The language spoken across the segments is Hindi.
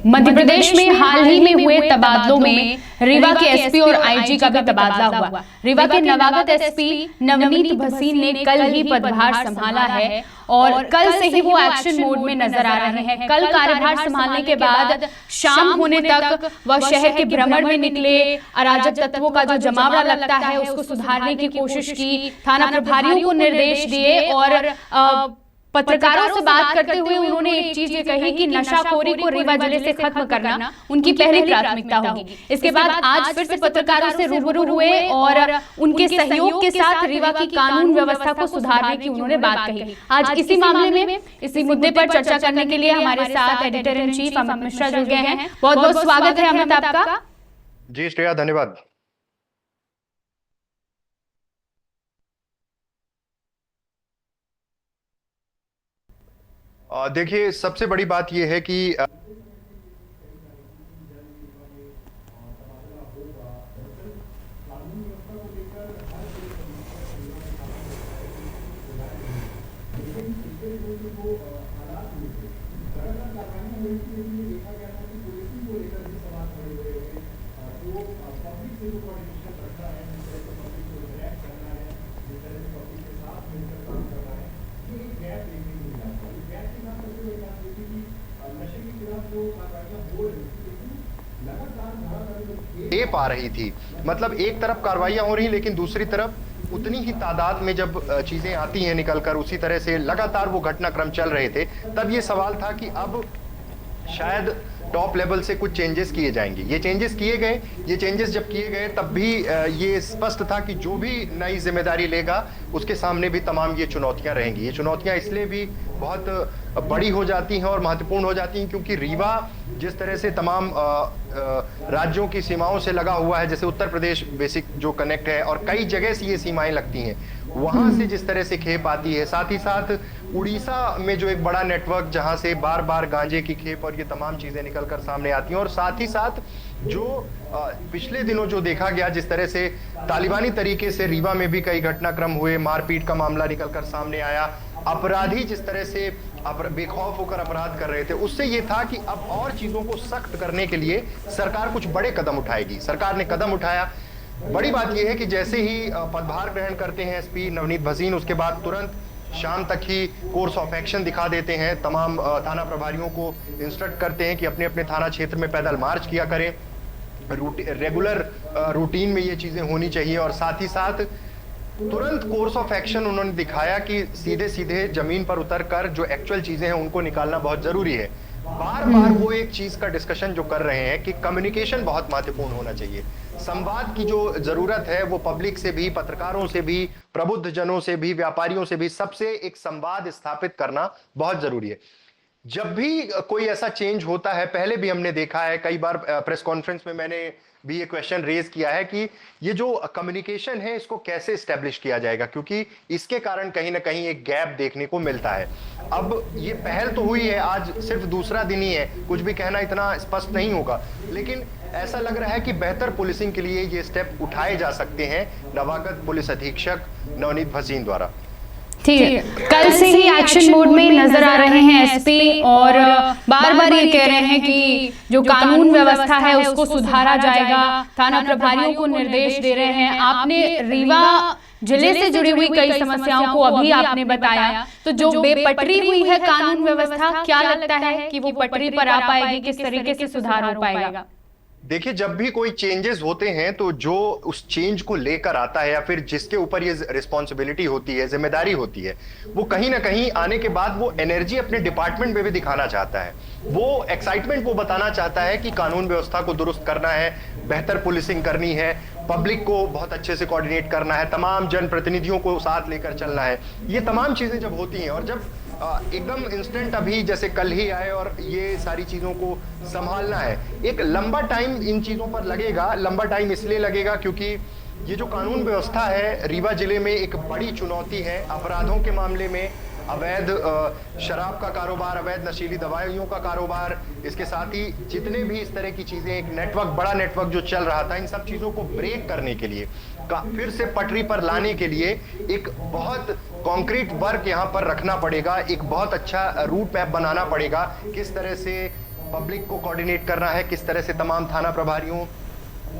मध्य प्रदेश में हाल ही में हुए तबादलों में रीवा के एसपी और आईजी का भी तबादला हुआ। रीवा के नवागत एसपी नवनीत भसीन ने कल ही पदभार संभाला है और कल से ही वो एक्शन मोड में नजर आ रहे हैं। कल कार्यभार संभालने के बाद शाम होने तक वह शहर के भ्रमण में निकले, अराजक तत्वों का जो जमावड़ा लगता है उसको सुधारने की कोशिश की, थाना प्रभारियों को निर्देश दिए और पत्रकारों से बात करते हुए उन्होंने एक चीज ये कही कि नशाखोरी को रीवा जिले से खत्म करना उनकी पहली प्राथमिकता होगी। इसके बाद आज फिर से पत्रकारों से रूबरू हुए और उनके सहयोग के साथ रीवा की कानून व्यवस्था को सुधारने की उन्होंने बात कही। आज इसी मामले में, इसी मुद्दे पर चर्चा करने के लिए हमारे साथ editor in chief Amit Mishra जुड़ गए हैं। बहुत बहुत स्वागत है अमित आपका। जी श्रेया, धन्यवाद। देखिए, सबसे बड़ी बात यह है कि टेप आ रही थी, मतलब एक तरफ कार्रवाइयां हो रही लेकिन दूसरी तरफ उतनी ही तादाद में जब चीजें आती हैं निकलकर, उसी तरह से लगातार वो घटनाक्रम चल रहे थे। तब ये सवाल था कि अब शायद टॉप लेवल से कुछ चेंजेस किए जाएंगे। ये चेंजेस किए गए। ये चेंजेस जब किए गए तब भी ये स्पष्ट था कि जो भी नई जिम्मेदारी लेगा उसके सामने भी तमाम ये चुनौतियां रहेंगी। ये चुनौतियां इसलिए भी बहुत बड़ी हो जाती हैं और महत्वपूर्ण हो जाती हैं क्योंकि रीवा जिस तरह से तमाम राज्यों की सीमाओं से लगा हुआ है, जैसे उत्तर प्रदेश बेसिक जो कनेक्ट है और कई जगह से ये सीमाएं लगती हैं, वहां से जिस तरह से खेप आती है, साथ ही साथ उड़ीसा में जो एक बड़ा नेटवर्क जहां से बार बार गांजे की खेप और ये तमाम चीजें निकलकर सामने आती हैं, और साथ ही साथ जो पिछले दिनों जो देखा गया जिस तरह से तालिबानी तरीके से रीवा में भी कई घटनाक्रम हुए, मारपीट का मामला निकलकर सामने आया, अपराधी जिस तरह से बेखौफ होकर अपराध कर रहे थे, उससे ये था कि अब और चीजों को सख्त करने के लिए सरकार कुछ बड़े कदम उठाएगी। सरकार ने कदम उठाया। बड़ी बात यह है कि जैसे ही पदभार ग्रहण करते हैं एसपी नवनीत भसीन, उसके बाद तुरंत शाम तक ही कोर्स ऑफ एक्शन दिखा देते हैं। तमाम थाना प्रभारियों को इंस्ट्रक्ट करते हैं कि अपने अपने थाना क्षेत्र में पैदल मार्च किया करें। रेगुलर रूटीन में ये चीजें होनी चाहिए और साथ ही साथ तुरंत कोर्स ऑफ एक्शन उन्होंने दिखाया कि सीधे सीधे जमीन पर उतरकर जो एक्चुअल चीजें हैं उनको निकालना बहुत जरूरी है। बार बार वो एक चीज का डिस्कशन जो कर रहे हैं कि कम्युनिकेशन बहुत महत्वपूर्ण होना चाहिए। संवाद की जो जरूरत है वो पब्लिक से भी, पत्रकारों से भी, प्रबुद्ध जनों से भी, व्यापारियों से भी, सबसे एक संवाद स्थापित करना बहुत जरूरी है। जब भी कोई ऐसा चेंज होता है, पहले भी हमने देखा है, कई बार प्रेस कॉन्फ्रेंस में मैंने भी ये क्वेश्चन रेज किया है कि ये जो कम्युनिकेशन है इसको कैसे एस्टेब्लिश किया जाएगा, क्योंकि इसके कारण कहीं ना कहीं एक गैप देखने को मिलता है। अब ये पहल तो हुई है, आज सिर्फ दूसरा दिन ही है, कुछ भी कहना इतना स्पष्ट नहीं होगा, लेकिन ऐसा लग रहा है कि बेहतर पुलिसिंग के लिए ये स्टेप उठाए जा सकते हैं नवागत पुलिस अधीक्षक नवनीत भसीन द्वारा। ठीक है, कल से ही एक्शन मोड में नजर आ रहे हैं एसपी और बार बार ये कह रहे हैं कि जो कानून व्यवस्था है उसको सुधारा जाएगा, थाना प्रभारियों को निर्देश दे रहे हैं। आपने रीवा जिले से जुड़ी हुई कई समस्याओं को अभी आपने बताया, तो जो बेपटरी हुई है कानून व्यवस्था, क्या लगता है कि वो पटरी पर आ पाएगी, किस तरीके से सुधार हो पाएगा? देखिए, जब भी कोई चेंजेस होते हैं तो जो उस चेंज को लेकर आता है या फिर जिसके ऊपर ये रिस्पॉन्सिबिलिटी होती है, जिम्मेदारी होती है, वो कहीं ना कहीं आने के बाद वो एनर्जी अपने डिपार्टमेंट में भी दिखाना चाहता है, वो एक्साइटमेंट वो बताना चाहता है कि कानून व्यवस्था को दुरुस्त करना है, बेहतर पुलिसिंग करनी है, पब्लिक को बहुत अच्छे से कोऑर्डिनेट करना है, तमाम जनप्रतिनिधियों को साथ लेकर चलना है। ये तमाम चीजें जब होती हैं और जब एकदम इंस्टेंट अभी जैसे कल ही आए और ये सारी चीजों को संभालना है, एक लंबा टाइम इन चीजों पर लगेगा। लंबा टाइम इसलिए लगेगा क्योंकि ये जो कानून व्यवस्था है रीवा जिले में एक बड़ी चुनौती है। अपराधों के मामले में अवैध शराब का कारोबार, अवैध नशीली दवाइयों का कारोबार, इसके साथ ही जितने भी इस तरह की चीजें, एक नेटवर्क, बड़ा नेटवर्क जो चल रहा था, इन सब चीजों को ब्रेक करने के लिए, फिर से पटरी पर लाने के लिए एक बहुत कॉन्क्रीट वर्क यहाँ पर रखना पड़ेगा, एक बहुत अच्छा रूट मैप बनाना पड़ेगा, किस तरह से पब्लिक को कोऑर्डिनेट करना है, किस तरह से तमाम थाना प्रभारियों,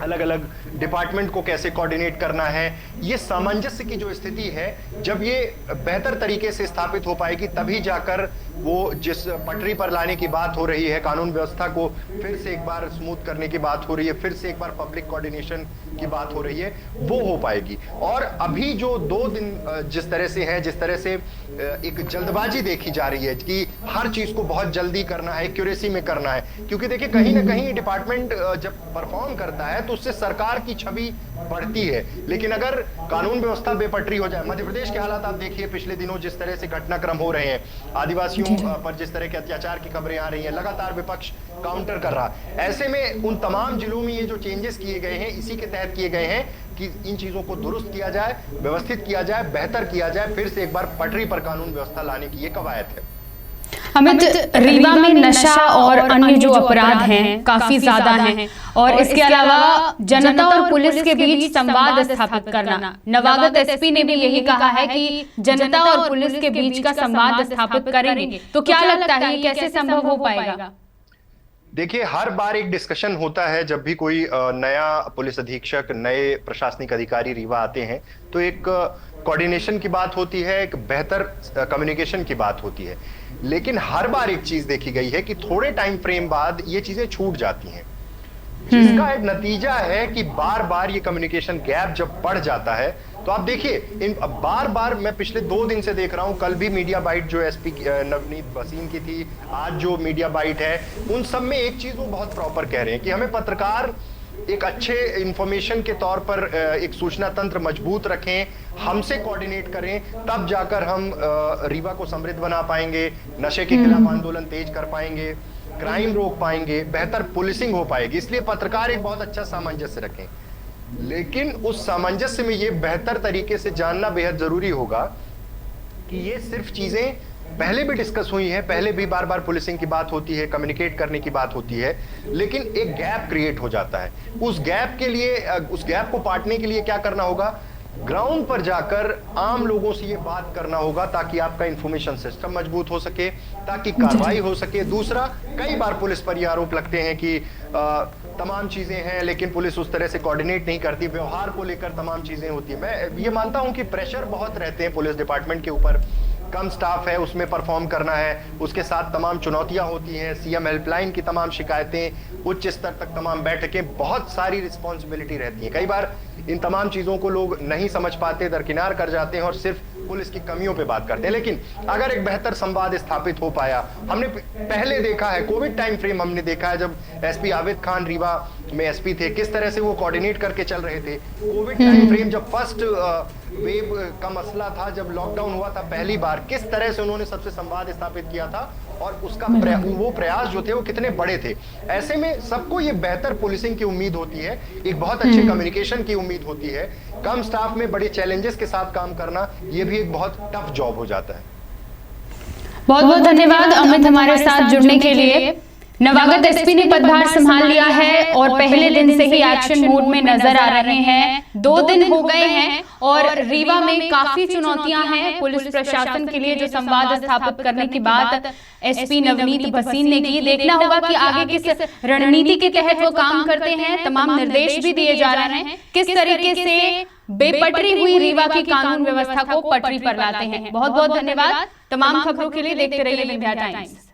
अलग अलग डिपार्टमेंट को कैसे कोऑर्डिनेट करना है। ये सामंजस्य की जो स्थिति है, जब ये बेहतर तरीके से स्थापित हो पाएगी तभी जाकर वो जिस पटरी पर लाने की बात हो रही है, कानून व्यवस्था को फिर से एक बार स्मूथ करने की बात हो रही है, फिर से एक बार पब्लिक कोऑर्डिनेशन की बात हो रही है, वो हो पाएगी। और अभी जो 2 दिन जिस तरह से है, जिस तरह से एक जल्दबाजी देखी जा रही है कि हर चीज को बहुत जल्दी करना है, एक्यूरेसी में करना है, क्योंकि देखिए कहीं ना कहीं डिपार्टमेंट जब परफॉर्म करता है तो उससे सरकार की छवि बढ़ती है। लेकिन अगर कानून व्यवस्था बेपटरी हो जाए, मध्य प्रदेश के हालात आप देखिए, पिछले दिनों जिस तरह से घटनाक्रम हो रहे हैं, आदिवासियों पर जिस तरह के अत्याचार की खबरें आ रही हैं, लगातार विपक्ष काउंटर कर रहा है। ऐसे में उन तमाम जिलों में ये जो चेंजेस किए गए हैं, इसी के तहत किए गए हैं कि इन चीजों को दुरुस्त किया जाए, व्यवस्थित किया जाए, बेहतर किया जाए, फिर से एक बार पटरी पर कानून व्यवस्था लाने की ये कवायद है। अमित, रीवा में नशा और अन्य जो अपराध हैं काफी ज्यादा हैं और इसके अलावा जनता और पुलिस के बीच संवाद स्थापित करना, नवागत एसपी ने भी यही कहा है कि जनता और पुलिस के बीच का संवाद स्थापित करेंगे, तो क्या लगता है ये कैसे संभव हो पाएगा? देखिए, हर बार एक डिस्कशन होता है जब भी कोई नया पुलिस अधीक्षक, नए प्रशासनिक अधिकारी रीवा आते हैं, तो एक कोऑर्डिनेशन की बात होती है, एक बेहतर कम्युनिकेशन की बात होती है। लेकिन हर बार एक चीज देखी गई है कि थोड़े टाइम फ्रेम बाद ये चीजें छूट जाती हैं, जिसका एक नतीजा है कि बार बार ये कम्युनिकेशन गैप जब बढ़ जाता है तो आप देखिए इन बार बार, मैं पिछले 2 दिन से देख रहा हूं, कल भी मीडिया बाइट जो एसपी नवनीत भसीन की थी, आज जो मीडिया बाइट है, उन सब में एक चीज वो बहुत प्रॉपर कह रहे हैं कि हमें पत्रकार एक अच्छे इंफॉर्मेशन के तौर पर एक सूचना तंत्र मजबूत रखें, हमसे कोऑर्डिनेट करें, तब जाकर हम रीवा को समृद्ध बना पाएंगे, नशे के खिलाफ आंदोलन तेज कर पाएंगे, क्राइम रोक पाएंगे, बेहतर पुलिसिंग हो पाएगी। इसलिए पत्रकार एक बहुत अच्छा सामंजस्य रखें, लेकिन उस सामंजस्य में ये बेहतर तरीके से जानना बेहद जरूरी होगा कि ये सिर्फ चीजें पहले भी डिस्कस हुई हैं, पहले भी बार बार पुलिसिंग की बात होती है, कम्युनिकेट करने की बात होती है, लेकिन एक गैप क्रिएट हो जाता है। उस गैप के लिए, उस गैप को पाटने के लिए क्या करना होगा? ग्राउंड पर जाकर आम लोगों से ये बात करना होगा ताकि आपका इंफॉर्मेशन सिस्टम मजबूत हो सके, ताकि कार्रवाई हो सके। दूसरा, कई बार पुलिस पर ये आरोप लगते हैं कि तमाम चीजें हैं लेकिन पुलिस उस तरह से कोऑर्डिनेट नहीं करती, व्यवहार को लेकर तमाम चीजें होती है। मैं ये मानता हूं कि प्रेशर बहुत रहते हैं पुलिस डिपार्टमेंट के ऊपर, कम स्टाफ है, उसमें परफॉर्म करना है, उसके साथ तमाम चुनौतियां होती हैं, सीएम हेल्पलाइन की तमाम शिकायतें, उच्च स्तर तक तमाम बैठकें, बहुत सारी रिस्पॉन्सिबिलिटी रहती है। कई बार इन तमाम चीजों को लोग नहीं समझ पाते, दरकिनार कर जाते हैं और सिर्फ पुलिस की कमियों पे बात करते हैं। लेकिन अगर एक बेहतर संवाद स्थापित हो पाया, हमने पहले देखा है, कोविड टाइम फ्रेम हमने देखा है, जब एसपी आबिद खान रीवा में एसपी थे, किस तरह से वो कोऑर्डिनेट करके चल रहे थे। कोविड टाइम फ्रेम जब फर्स्ट वेव का मसला था, जब लॉकडाउन हुआ था पहली बार, किस तरह से उन्होंने सबसे संवाद स्थापित किया था और उसका वो प्रयास जो थे वो कितने बड़े थे। ऐसे में सबको ये बेहतर पुलिसिंग की उम्मीद होती है, एक बहुत अच्छे कम्युनिकेशन की उम्मीद होती है। कम स्टाफ में बड़े चैलेंजेस के साथ काम करना, ये भी एक बहुत टफ जॉब हो जाता है। बहुत बहुत धन्यवाद अमित हमारे साथ जुड़ने के लिए। नवागत एसपी ने पदभार संभाल लिया है और पहले दिन से ही एक्शन मोड में नजर आ रहे हैं। 2 दिन हो गए हैं और रीवा में काफी चुनौतियां हैं पुलिस प्रशासन के लिए, जो संवाद स्थापित करने की बात एसपी नवनीत भसीन ने की। देखना होगा कि आगे किस रणनीति के तहत वो काम करते हैं। तमाम निर्देश भी दिए जा रहे हैं किस तरीके से बेपटरी हुई रीवा की कानून व्यवस्था को पटरी पर लाते हैं। बहुत बहुत धन्यवाद। तमाम खबरों के लिए देखते रहिए विंध्या टाइम्स।